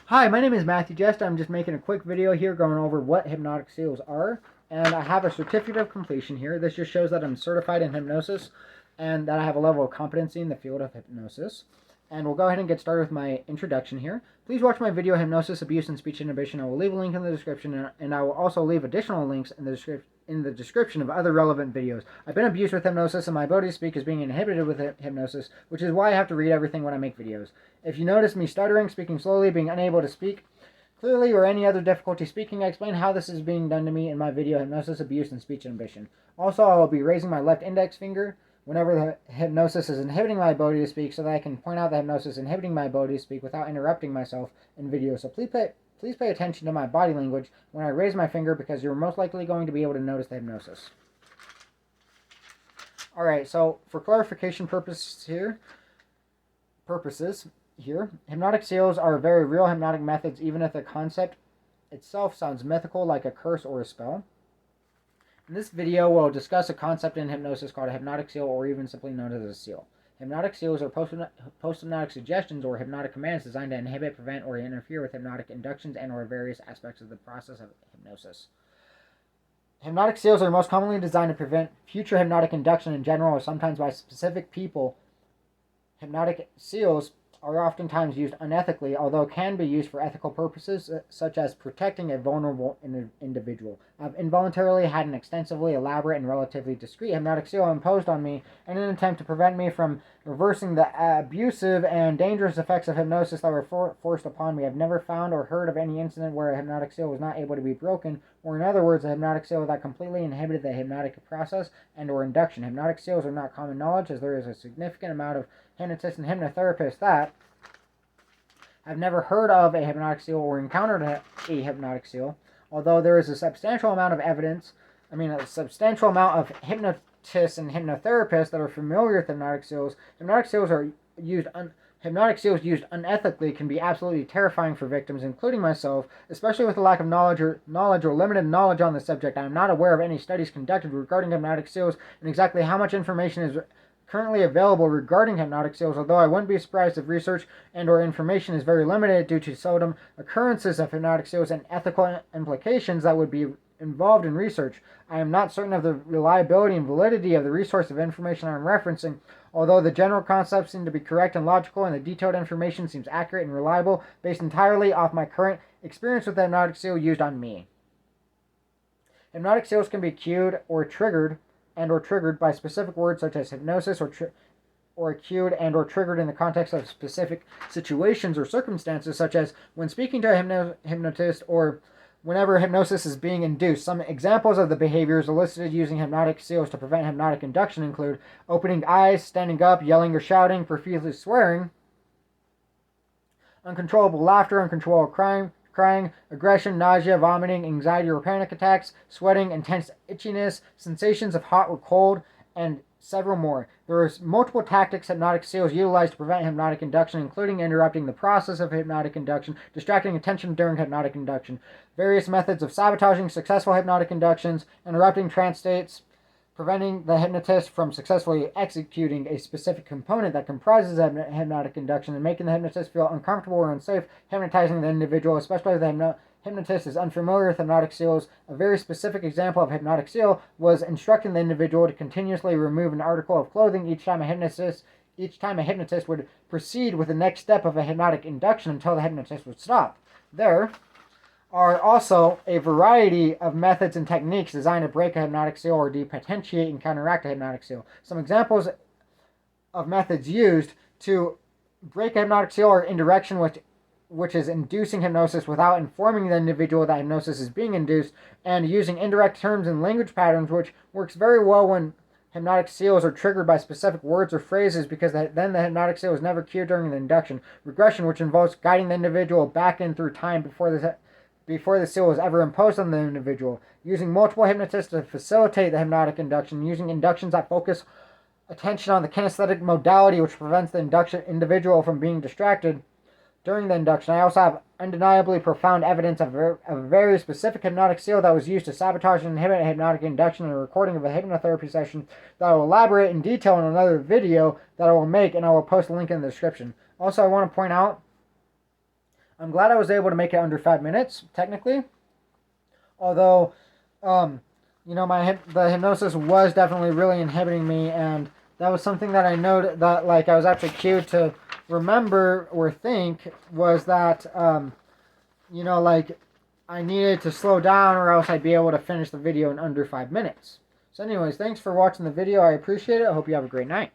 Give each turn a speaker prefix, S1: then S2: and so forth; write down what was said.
S1: Hi, my name is Matthew Jest. I'm just making a quick video here going over what hypnotic seals are. And I have a certificate of completion here. This just shows that I'm certified in hypnosis and that I have a level of competency in the field of hypnosis. And we'll go ahead and get started with my introduction here. Please watch my video, Hypnosis, Abuse, and Speech Inhibition. I will leave a link in the description, and I will also leave additional links in the description of other relevant videos. I've been abused with hypnosis, and my ability to speak is being inhibited with hypnosis, which is why I have to read everything when I make videos. If you notice me stuttering, speaking slowly, being unable to speak clearly, or any other difficulty speaking, I explain how this is being done to me in my video, Hypnosis, Abuse, and Speech Inhibition. Also, I will be raising my left index finger whenever the hypnosis is inhibiting my ability to speak, so that I can point out the hypnosis inhibiting my ability to speak without interrupting myself in video. So please pay attention to my body language when I raise my finger, because you're most likely going to be able to notice the hypnosis. Alright, so for clarification purposes here, hypnotic seals are very real hypnotic methods, even if the concept itself sounds mythical like a curse or a spell. In this video, we'll discuss a concept in hypnosis called a hypnotic seal, or even simply known as a seal. Hypnotic seals are post-hypnotic suggestions or hypnotic commands designed to inhibit, prevent, or interfere with hypnotic inductions and or various aspects of the process of hypnosis. Hypnotic seals are most commonly designed to prevent future hypnotic induction in general, or sometimes by specific people. Hypnotic seals are oftentimes used unethically, although can be used for ethical purposes, such as protecting a vulnerable individual. I've involuntarily had an extensively elaborate and relatively discreet hypnotic seal imposed on me in an attempt to prevent me from reversing the abusive and dangerous effects of hypnosis that were forced upon me. I've never found or heard of any incident where a hypnotic seal was not able to be broken, or in other words, a hypnotic seal that completely inhibited the hypnotic process and or induction. Hypnotic seals are not common knowledge, as there is a significant amount of hypnotists and hypnotherapists that have never heard of a hypnotic seal or encountered a hypnotic seal, although there is a substantial amount of evidence, a substantial amount of hypnotists and hypnotherapists that are familiar with hypnotic seals. Hypnotic seals used unethically can be absolutely terrifying for victims, including myself, especially with a lack of knowledge or limited knowledge on the subject. I am not aware of any studies conducted regarding hypnotic seals and exactly how much information is currently available regarding hypnotic seals, although I wouldn't be surprised if research and or information is very limited due to seldom occurrences of hypnotic seals and ethical implications that would be involved in research. I am not certain of the reliability and validity of the resource of information I'm referencing, although the general concepts seem to be correct and logical, and the detailed information seems accurate and reliable, based entirely off my current experience with the hypnotic seal used on me. Hypnotic seals can be cued or triggered by specific words such as hypnosis, or cued and or triggered in the context of specific situations or circumstances, such as when speaking to a hypnotist or whenever hypnosis is being induced. Some examples of the behaviors elicited using hypnotic seals to prevent hypnotic induction include opening eyes, standing up, yelling or shouting, profusely swearing, uncontrollable laughter, uncontrollable crying, aggression, nausea, vomiting, anxiety or panic attacks, sweating, intense itchiness, sensations of hot or cold, and several more. There are multiple tactics hypnotic seals utilize to prevent hypnotic induction, including interrupting the process of hypnotic induction, distracting attention during hypnotic induction, various methods of sabotaging successful hypnotic inductions, interrupting trance states, preventing the hypnotist from successfully executing a specific component that comprises hypnotic induction, and making the hypnotist feel uncomfortable or unsafe, hypnotizing the individual, especially if the hypnotist is unfamiliar with hypnotic seals. A very specific example of hypnotic seal was instructing the individual to continuously remove an article of clothing each time a hypnotist would proceed with the next step of a hypnotic induction until the hypnotist would stop. There are also a variety of methods and techniques designed to break a hypnotic seal or depotentiate and counteract a hypnotic seal. Some examples of methods used to break a hypnotic seal are indirection, which is inducing hypnosis without informing the individual that hypnosis is being induced, and using indirect terms and language patterns, which works very well when hypnotic seals are triggered by specific words or phrases, because then the hypnotic seal is never cued during the induction. Regression, which involves guiding the individual back in through time before the seal was ever imposed on the individual. Using multiple hypnotists to facilitate the hypnotic induction, using inductions that focus attention on the kinesthetic modality, which prevents the individual from being distracted during the induction. I also have undeniably profound evidence of a very specific hypnotic seal that was used to sabotage and inhibit hypnotic induction in a recording of a hypnotherapy session that I will elaborate in detail in another video that I will make, and I will post a link in the description. Also, I want to point out I'm glad I was able to make it under 5 minutes, technically. Although, you know, the hypnosis was definitely really inhibiting me, and that was something that I know that, like, I was actually cued to remember or think was that, you know, like, I needed to slow down or else I'd be able to finish the video in under 5 minutes. So anyways, thanks for watching the video. I appreciate it. I hope you have a great night.